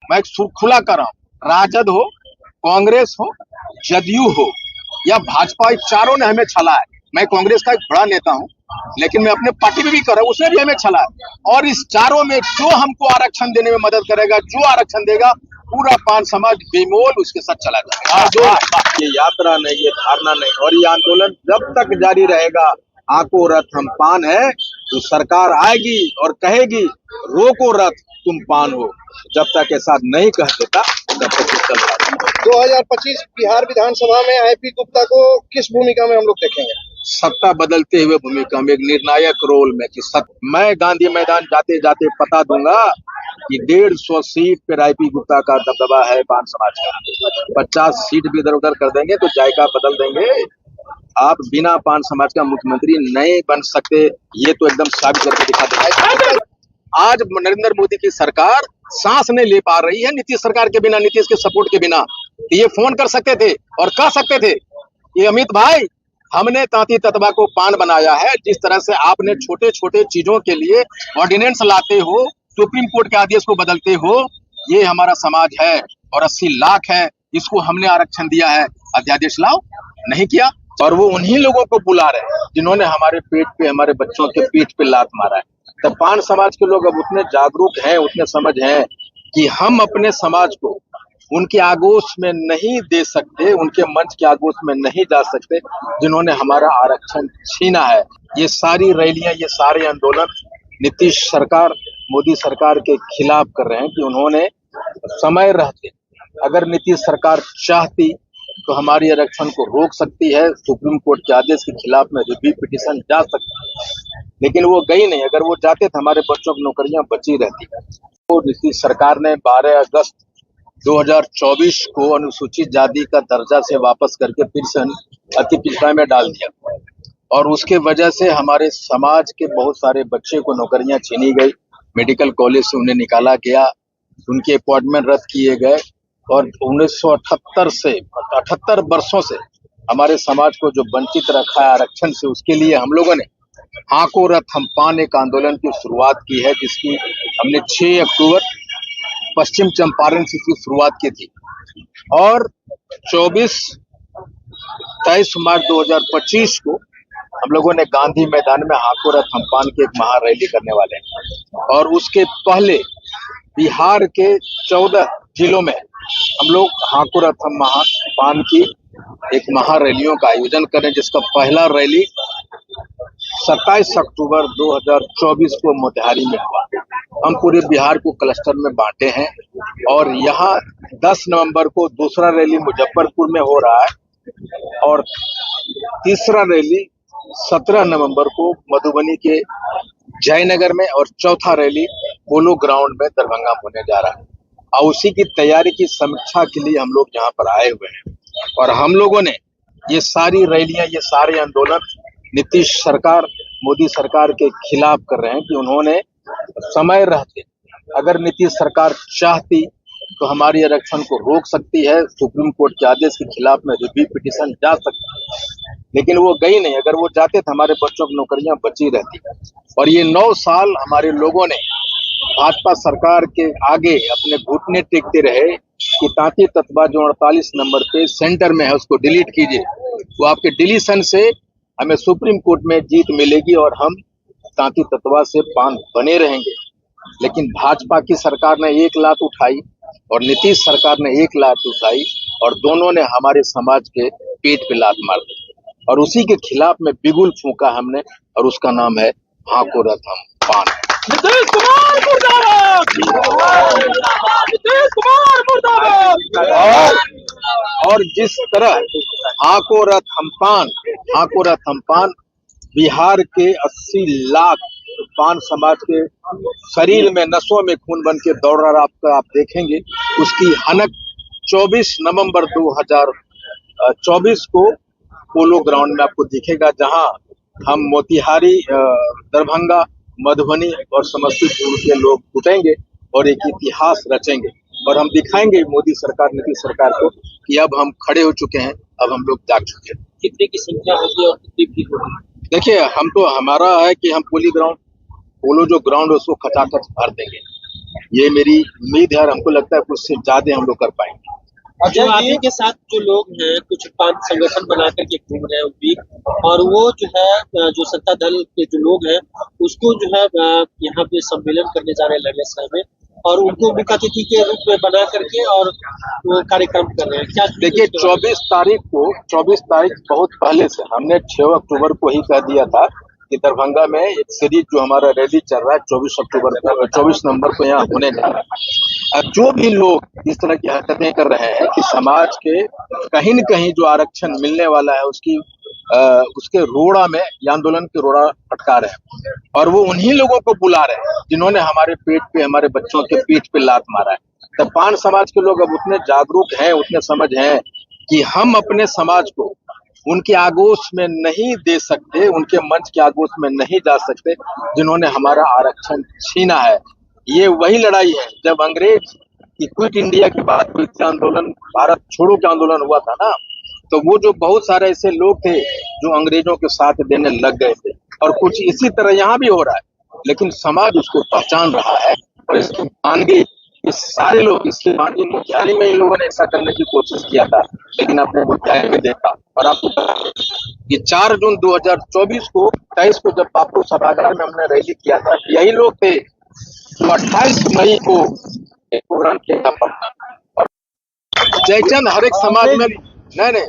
मैं खुला कर रहा हूँ, राजद हो, कांग्रेस हो, जदयू हो या भाजपा, चारों ने हमें छला है। मैं कांग्रेस का एक बड़ा नेता हूं, लेकिन मैं अपने पार्टी में भी कर रहा हूं, उसने भी हमें छला है। और इस चारों में जो हमको आरक्षण देने में मदद करेगा, जो आरक्षण देगा, पूरा पान समाज बेमोल उसके साथ चला जाएगा। ये यात्रा नहीं, ये धारणा नहीं, और ये आंदोलन जब तक जारी रहेगा। आको रथ हम पान है, तो सरकार आएगी और कहेगी रोको रथ तुम पान हो। जब तक ऐसा नहीं कह देता तब तक चल रहा है। 2025 बिहार विधानसभा में आईपी गुप्ता को किस भूमिका में हम लोग देखेंगे? सत्ता बदलते हुए भूमिका में, एक निर्णायक रोल में कि मैं गांधी मैदान जाते जाते पता दूंगा कि 150 सीट पर आईपी गुप्ता का दबदबा है पान समाज का। 50 सीट भी इधर उधर कर देंगे तो जायका बदल देंगे। आप बिना पान समाज का मुख्यमंत्री नहीं बन सकते, ये तो एकदम साबित करके दिखा देंगे। आज नरेंद्र मोदी की सरकार सांस नहीं ले पा रही है नीतीश सरकार के बिना, नीतीश के सपोर्ट के बिना। तो ये फोन कर सकते थे और कह सकते थे कि अमित भाई, हमने तांती ततवा को पान बनाया है। जिस तरह से आपने छोटे छोटे चीजों के लिए ऑर्डिनेंस लाते हो, सुप्रीम कोर्ट के आदेश को बदलते हो, ये हमारा समाज है और 80 लाख है, इसको हमने आरक्षण दिया है, अध्यादेश लाओ। नहीं किया। और वो उन्हीं लोगों को बुला रहे हैं जिन्होंने हमारे पेट पे, हमारे बच्चों के पीठ पे लात मारा है। तो पान समाज के लोग अब उतने जागरूक हैं, उतने समझ हैं कि हम अपने समाज को उनके आगोश में नहीं दे सकते, उनके मंच के आगोश में नहीं जा सकते जिन्होंने हमारा आरक्षण छीना है। ये सारी रैलियां, ये सारे आंदोलन नीतीश सरकार, मोदी सरकार के खिलाफ कर रहे हैं कि उन्होंने समय रहते, अगर नीतीश सरकार चाहती तो हमारी आरक्षण को रोक सकती है, सुप्रीम कोर्ट के आदेश के खिलाफ में रिव्यू पिटीशन जा सकती है, लेकिन वो गई नहीं। अगर वो जाते तो हमारे बच्चों की नौकरियां बची रहती। तो नीतीश सरकार ने 12 अगस्त 2024 को अनुसूचित जाति का दर्जा से वापस करके फिर से अति पिछड़ा में डाल दिया, और उसके वजह से हमारे समाज के बहुत सारे बच्चे को नौकरियां छीनी गई, मेडिकल कॉलेज से उन्हें निकाला गया, उनके अपॉइंटमेंट रद्द किए गए। और 1978 से 78 वर्षों से हमारे समाज को जो वंचित रखा है आरक्षण से, उसके लिए हम लोगों ने हाको रथ हम पान एक आंदोलन की शुरुआत की है, जिसकी हमने 6 अक्टूबर पश्चिम चंपारण से इसकी शुरुआत की थी। और 23 मार्च 2025 को हम लोगों ने गांधी मैदान में हाको रथ हम पान की एक महारैली करने वाले हैं। और उसके पहले बिहार के 14 जिलों में हम लोग हाको रथ हम पान की एक महारैलियों का आयोजन करें, जिसका पहला रैली 27 अक्टूबर 2024 को मोतिहारी में हुआ। हम पूरे बिहार को क्लस्टर में बांटे हैं, और यहाँ 10 नवंबर को दूसरा रैली मुजफ्फरपुर में हो रहा है, और तीसरा रैली 17 नवंबर को मधुबनी के जयनगर में, और चौथा रैली पोलो ग्राउंड में दरभंगा में होने जा रहा है। और उसी की तैयारी की समीक्षा के लिए हम लोग यहाँ पर आए हुए हैं। और हम लोगों ने ये सारी रैलियां, ये सारे आंदोलन नीतीश सरकार, मोदी सरकार के खिलाफ कर रहे हैं कि उन्होंने समय रहते, अगर नीतीश सरकार चाहती तो हमारी आरक्षण को रोक सकती है, सुप्रीम कोर्ट के आदेश के खिलाफ में रिव्यू पिटीशन जा सकती है, लेकिन वो गई नहीं। अगर वो जाते तो हमारे बच्चों की नौकरियां बची रहती। और ये 9 साल हमारे लोगों ने भाजपा सरकार के आगे अपने घुटने टेकते रहे कि तांती ततवा जो 48 नंबर पे सेंटर में है उसको डिलीट कीजिए। वो आपके डिलीशन से हमें सुप्रीम कोर्ट में जीत मिलेगी और हम तांती ततवा से पान बने रहेंगे। लेकिन भाजपा की सरकार ने 1 लात उठाई और नीतीश सरकार ने 1 लात उठाई, और दोनों ने हमारे समाज के पेट पे लात मार दी। और उसी के खिलाफ में बिगुल फूंका हमने, और उसका नाम है हाको रथ हम पान। नीतीश कुमार मुर्दाबाद! नीतीश कुमार मुर्दाबाद! और जिस तरह हाको रथ हम पान बिहार के 80 लाख पान समाज के शरीर में, नसों में खून बन के दौड़ रहा आप देखेंगे, उसकी हनक 24 नवंबर 2024 को पोलो ग्राउंड में आपको दिखेगा, जहां हम मोतिहारी, दरभंगा, मधुबनी और समस्तीपुर के लोग जुटेंगे और एक इतिहास रचेंगे। और हम दिखाएंगे मोदी सरकार, नीतीश सरकार को कि अब हम खड़े हो चुके हैं, अब हम लोग जाग चुके हैं। कितने की संख्या होगी और कितनी भीड़ होगी? देखिए, हमारा है कि हम पोलो जो ग्राउंड है उसको खचाखच भर देंगे। ये मेरी उम्मीद है और हमको लगता है कुछ से ज्यादा हम लोग कर पाएंगे। जो आप के साथ जो लोग हैं कुछ पांच संगठन बना करके घूम रहे हैं भी, और वो जो है जो सत्ता दल के जो लोग हैं उसको जो है यहाँ पे सम्मेलन करने जा रहे हैं लड़ियासराय में, और उनको मुख्य अतिथि के रूप में बना करके और वो कार्यक्रम कर रहे हैं। क्या देखिए 24 तारीख बहुत पहले से हमने 6 अक्टूबर को ही कह दिया था कि दरभंगा में एक सीरीज जो हमारा रैली चल रहा है 24 नवंबर को यहाँ होने जा रहा है। अब जो भी लोग इस तरह की हरकतें कर रहे हैं कि समाज के कहीं न कहीं जो आरक्षण मिलने वाला है उसके रोड़ा में ये आंदोलन के रोड़ा अटका रहे हैं, और वो उन्हीं लोगों को बुला रहे हैं जिन्होंने हमारे पेट पे, हमारे बच्चों के पीठ पे लात मारा है। तो पान समाज के लोग अब उतने जागरूक हैं, उतने समझ हैं कि हम अपने समाज को उनके आगोश में नहीं दे सकते, उनके मंच के आगोश में नहीं जा सकते जिन्होंने हमारा आरक्षण छीना है। ये वही लड़ाई है जब अंग्रेज की क्विट इंडिया के बाद कोई आंदोलन, भारत छोड़ो का आंदोलन हुआ था ना, तो वो जो बहुत सारे ऐसे लोग थे जो अंग्रेजों के साथ देने लग गए थे, और कुछ इसी तरह यहाँ भी हो रहा है, लेकिन समाज उसको पहचान रहा है और इसकी मानगी इस सारे लोग इसके मानगी मुख्यालय में इन लोगों ने ऐसा करने की कोशिश किया था, लेकिन अपने मुख्यालय में देखा। और आपको पता है कि 4 जून 2024 को 23 को जब बापू सभागार में हमने रैली किया था, यही लोग थे जो 28 मई को एक प्रोग्राम किया था पटना। और जयचंद हर एक समाज में नहीं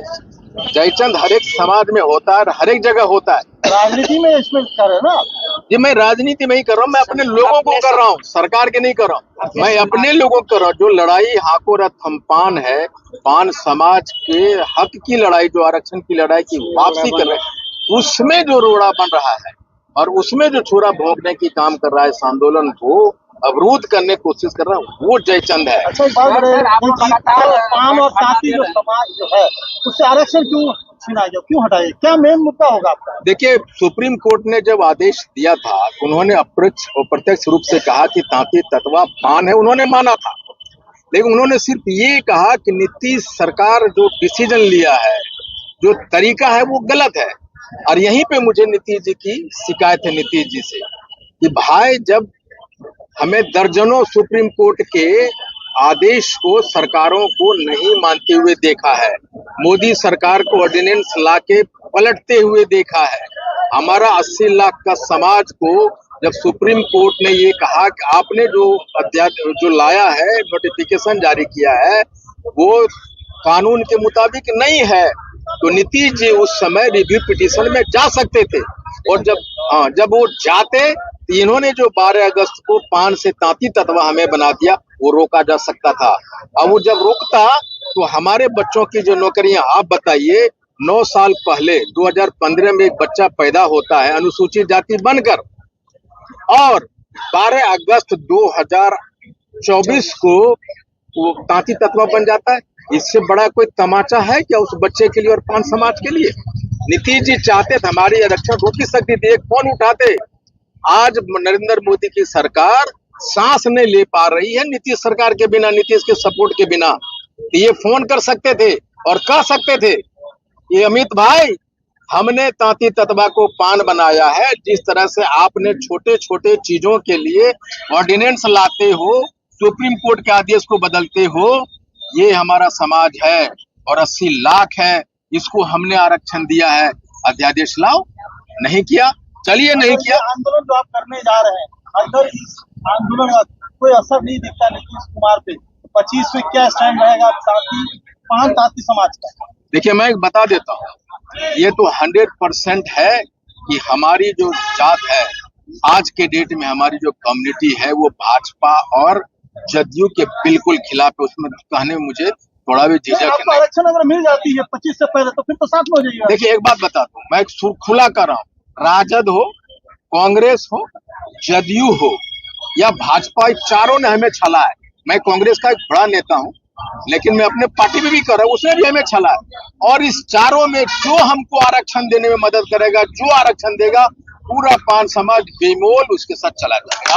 जयचंद हर एक समाज में होता है, हर एक जगह होता है। राजनीति में इसमें कर रहे हैं ना जी, मैं राजनीति में ही कर रहा हूँ, मैं अपने लोगों को कर रहा हूँ, सरकार के नहीं कर रहा हूँ, मैं अपने लोगों को कर रहा हूँ। जो लड़ाई हाकोर थम्पान है, पान समाज के हक की लड़ाई, जो आरक्षण की लड़ाई की वापसी कर रहे हैं, उसमें जो रोड़ा बन रहा है और उसमें जो छुरा भोंकने की काम कर रहा है, इस आंदोलन को अवरुद्ध करने की कोशिश कर रहा है, वो जयचंद है। अच्छा, पान और तांती जो समाज जो है उससे आरक्षण क्यों छीना गया, क्यों हटाया, क्या मेन मुद्दा होगा आपका? देखिए, सुप्रीम कोर्ट ने जब आदेश दिया था, उन्होंने अप्रत्यक्ष रूप से कहा कि तांती ततवा पान है, उन्होंने माना था, लेकिन उन्होंने सिर्फ ये कहा कि नीतीश सरकार जो डिसीजन लिया है, जो तरीका है, वो गलत है। और यहीं पे मुझे नीतीश जी की शिकायत है, नीतीश जी से, कि भाई जब हमें दर्जनों सुप्रीम कोर्ट के आदेश को, सरकारों को नहीं मानते हुए देखा है, मोदी सरकार को ऑर्डिनेंस लाके पलटते हुए देखा है, हमारा 80 लाख का समाज को जब सुप्रीम कोर्ट ने ये कहा कि आपने जो लाया है, नोटिफिकेशन जारी किया है, वो कानून के मुताबिक नहीं है, तो नीतीश जी उस समय रिव्यू पिटीशन में जा सकते थे। और जब वो जाते, तो इन्होंने जो 12 अगस्त को पान से तांती ततवा हमें बना दिया, वो रोका जा सकता था। अब वो जब रोकता तो हमारे बच्चों की जो नौकरियां, आप बताइए, 9 साल पहले 2015 में एक बच्चा पैदा होता है अनुसूचित जाति बनकर, और 12 अगस्त 2024 को वो तांती ततवा बन जाता है। इससे बड़ा कोई तमाचा है क्या उस बच्चे के लिए और पान समाज के लिए? नीतीश जी चाहते थे हमारी आरक्षण रोक सकती थी, एक फोन उठाते। आज नरेंद्र मोदी की सरकार सांस नहीं ले पा रही है नीतीश सरकार के बिना, नीतीश के सपोर्ट के बिना। तो ये फोन कर सकते थे और कह सकते थे, ये अमित भाई, हमने तांती ततवा को पान बनाया है, जिस तरह से आपने छोटे छोटे चीजों के लिए ऑर्डिनेंस लाते हो, सुप्रीम कोर्ट के आदेश को बदलते हो, ये हमारा समाज है और 80 लाख है, इसको हमने आरक्षण दिया है, अध्यादेश लाओ। नहीं किया, चलिए नहीं किया। आंदोलन जो आप करने जा रहे हैं, अगर इस आंदोलन का कोई असर नहीं दिखता नीतीश कुमार पे, 25 में क्या स्टैंड रहेगा पान तांती समाज का? देखिए, मैं बता देता हूँ, ये तो 100% है कि हमारी जो जात है, आज के डेट में हमारी जो कम्युनिटी है, वो भाजपा और जदयू के बिल्कुल खिलाफ है। उसमें कहने में मुझे थोड़ा भी झिझक है। आरक्षण अगर मिल जाती है 25 से पहले, तो फिर तो साथ में हो जाएगा। देखिए, एक बात बता दूं, मैं खुला कर रहा हूँ, राजद हो, कांग्रेस हो, जदयू हो या भाजपा, चारों ने हमें छला है। मैं कांग्रेस का एक बड़ा नेता हूँ, लेकिन मैं अपने पार्टी में भी कर रहा हूँ, उसने भी हमें छला है। और इस चारों में जो हमको आरक्षण देने में मदद करेगा, जो आरक्षण देगा, पूरा पान समाज बेमोल उसके साथ चला जाएगा।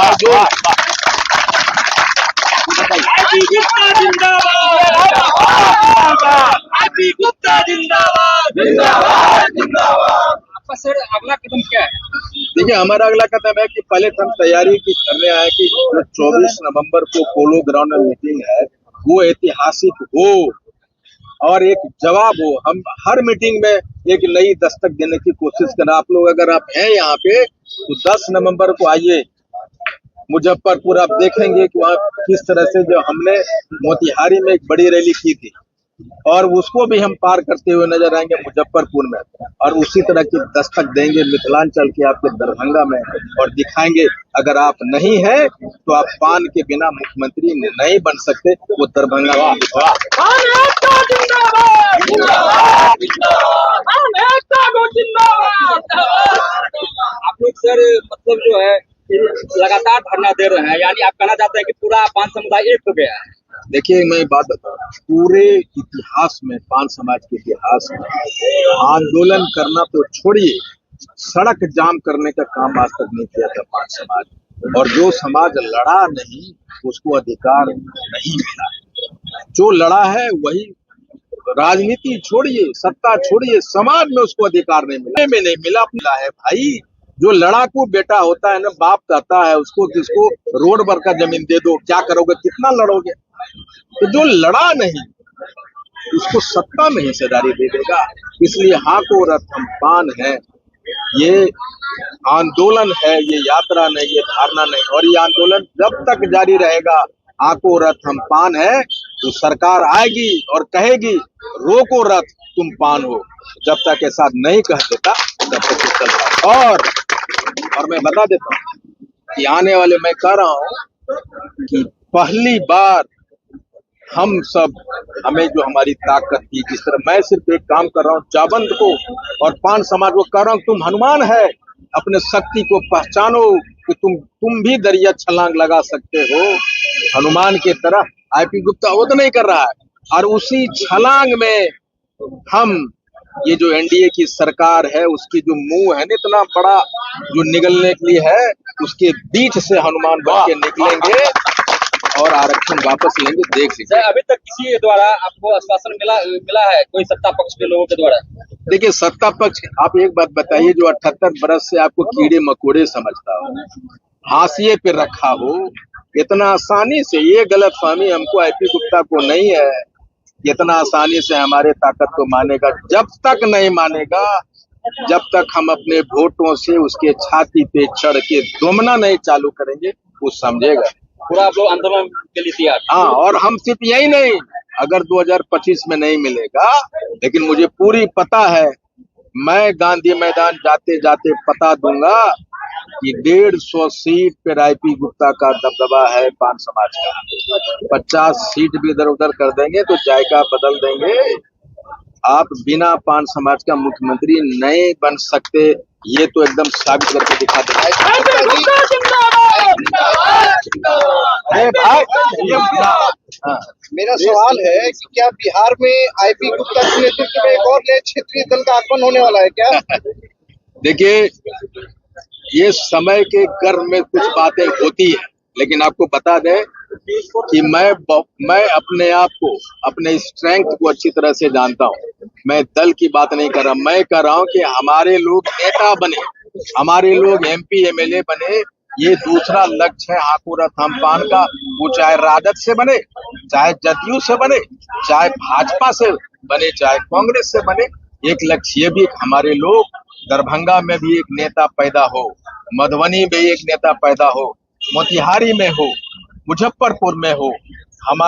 आपका सर अगला कदम क्या है? देखिए, हमारा अगला कदम है कि पहले तो हम तैयारी की करने आए कि जो 24 नवंबर को पोलो ग्राउंड में मीटिंग है वो ऐतिहासिक हो और एक जवाब हो। हम हर मीटिंग में एक नई दस्तक देने की कोशिश करें। आप लोग अगर आप हैं यहाँ पे तो 10 नवंबर को आइए मुजफ्फरपुर, आप देखेंगे कि वहाँ किस तरह से जो हमने मोतिहारी में एक बड़ी रैली की थी और उसको भी हम पार करते हुए नजर आएंगे मुजफ्फरपुर में, और उसी तरह की दस्तक देंगे मिथिलांचल के आपके दरभंगा में और दिखाएंगे अगर आप नहीं है तो आप पान के बिना मुख्यमंत्री नहीं बन सकते। वो दरभंगा आप लोग सर मतलब जो है लगातार धरना दे रहे हैं, यानी आप कहना चाहते हैं कि पूरा पान समुदाय एक हो गया है। देखिए, मैं बात बताऊं, पूरे इतिहास में पान समाज के इतिहास में आंदोलन करना तो छोड़िए, सड़क जाम करने का काम आज तक नहीं किया था पान समाज। और जो समाज लड़ा नहीं उसको अधिकार नहीं मिला। जो लड़ा है वही, राजनीति छोड़िए, सत्ता छोड़िए, समाज में उसको अधिकार नहीं मिला, में नहीं मिला, मिला है भाई। जो लड़ाकू बेटा होता है ना, बाप कहता है उसको किसको रोड पर का जमीन दे दो, क्या करोगे, कितना लड़ोगे। तो जो लड़ा नहीं उसको सत्ता में हिस्सेदारी दे देगा। इसलिए हाको रथ हम पान है, ये आंदोलन है, ये यात्रा नहीं, ये धारणा नहीं। और ये आंदोलन जब तक जारी रहेगा, आको रथ हम पान है, तो सरकार आएगी और कहेगी रोको रथ तुम पान हो। जब तक ऐसा नहीं कह देता तब तक चलता। और मैं बता देता हूँ कि आने वाले, मैं कह रहा हूँ कि पहली बार हम सब, हमें जो हमारी ताकत थी, जिस तरह मैं सिर्फ एक काम कर रहा हूँ, जाबंद को और पान समाज को कह रहा हूँ तुम हनुमान है, अपने शक्ति को पहचानो कि तुम भी दरिया छलांग लगा सकते हो हनुमान के तरह। आईपी गुप्ता वो तो नहीं कर रहा है। और उसी छलांग में हम, ये जो एनडीए की सरकार है उसकी जो मुंह है ना इतना बड़ा जो निगलने के लिए है, उसके बीच से हनुमान बन के निकलेंगे और आरक्षण वापस लेंगे। देख लीजिए, अभी तक किसी द्वारा आपको आश्वासन मिला है कोई सत्ता पक्ष के लोगों के द्वारा? देखिए, सत्ता पक्ष, आप एक बात बताइए, जो 78 बरस से आपको कीड़े मकोड़े समझता हो, हाशिए पे रखा हो, इतना आसानी से, ये गलतफहमी हमको आईपी गुप्ता को नहीं है, इतना आसानी से हमारे ताकत को मानेगा। जब तक नहीं मानेगा, जब तक हम अपने वोटों से उसके छाती पे चढ़ के दोमना नहीं चालू करेंगे, वो समझेगा। पूरा आप लोग आंदोलन के लिए तैयार? हाँ, और हम सिर्फ यही नहीं, अगर 2025 में नहीं मिलेगा, लेकिन मुझे पूरी पता है, मैं गांधी मैदान जाते जाते पता दूंगा कि 150 सीट पे आईपी गुप्ता का दबदबा है पान समाज का। 50 सीट भी इधर उधर कर देंगे तो जायका बदल देंगे। आप बिना पान समाज का मुख्यमंत्री नहीं बन सकते, ये तो एकदम साबित करके दिखा देगा। अरे भाई, हाँ, मेरा सवाल है कि क्या बिहार में आईपी गुप्ता के नेतृत्व में एक और नए क्षेत्रीय दल का आगमन होने वाला है क्या? देखिए, ये समय के गर्भ में कुछ बातें होती है, लेकिन आपको बता दें कि मैं अपने आप को, अपने स्ट्रेंथ को अच्छी तरह से जानता हूँ। मैं दल की बात नहीं कर रहा, मैं कह रहा हूँ कि हमारे लोग नेता बने, हमारे लोग एमपी एमएलए बने, ये दूसरा लक्ष्य है हाकुरथ हम पान का। वो चाहे राजद से बने, चाहे जदयू से बने, चाहे भाजपा से बने, चाहे कांग्रेस से बने, एक लक्ष्य ये भी हमारे लोग दरभंगा में भी एक नेता पैदा हो, मधुबनी में एक नेता पैदा हो, मोतिहारी में हो, मुजफ्फरपुर में हो। हम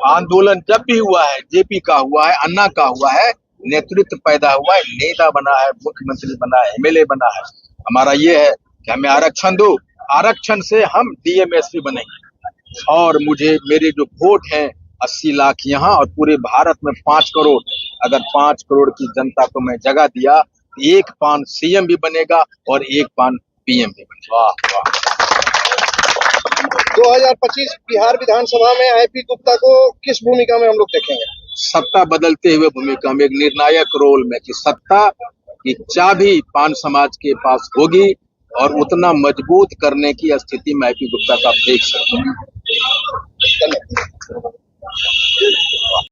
आंदोलन जब भी हुआ है, जेपी का हुआ है, अन्ना का हुआ है, नेतृत्व पैदा हुआ है, नेता बना है, मुख्यमंत्री बना है, एमएलए बना है। हमारा ये है कि हमें आरक्षण दो, आरक्षण से हम डीएमएसपी बनेंगे। और मेरे जो वोट हैं 80 लाख यहाँ और पूरे भारत में 5 करोड़, अगर 5 करोड़ की जनता को मैं जगह दिया, एक पान सीएम भी बनेगा और एक पान पीएम भी बनेगा। वाह वाह। 2025 बिहार विधानसभा में आईपी गुप्ता को किस भूमिका में हम लोग देखेंगे? सत्ता बदलते हुए भूमिका में, एक निर्णायक रोल में, कि सत्ता की चाबी पान समाज के पास होगी और उतना मजबूत करने की स्थिति में आईपी गुप्ता का देख सकते हैं।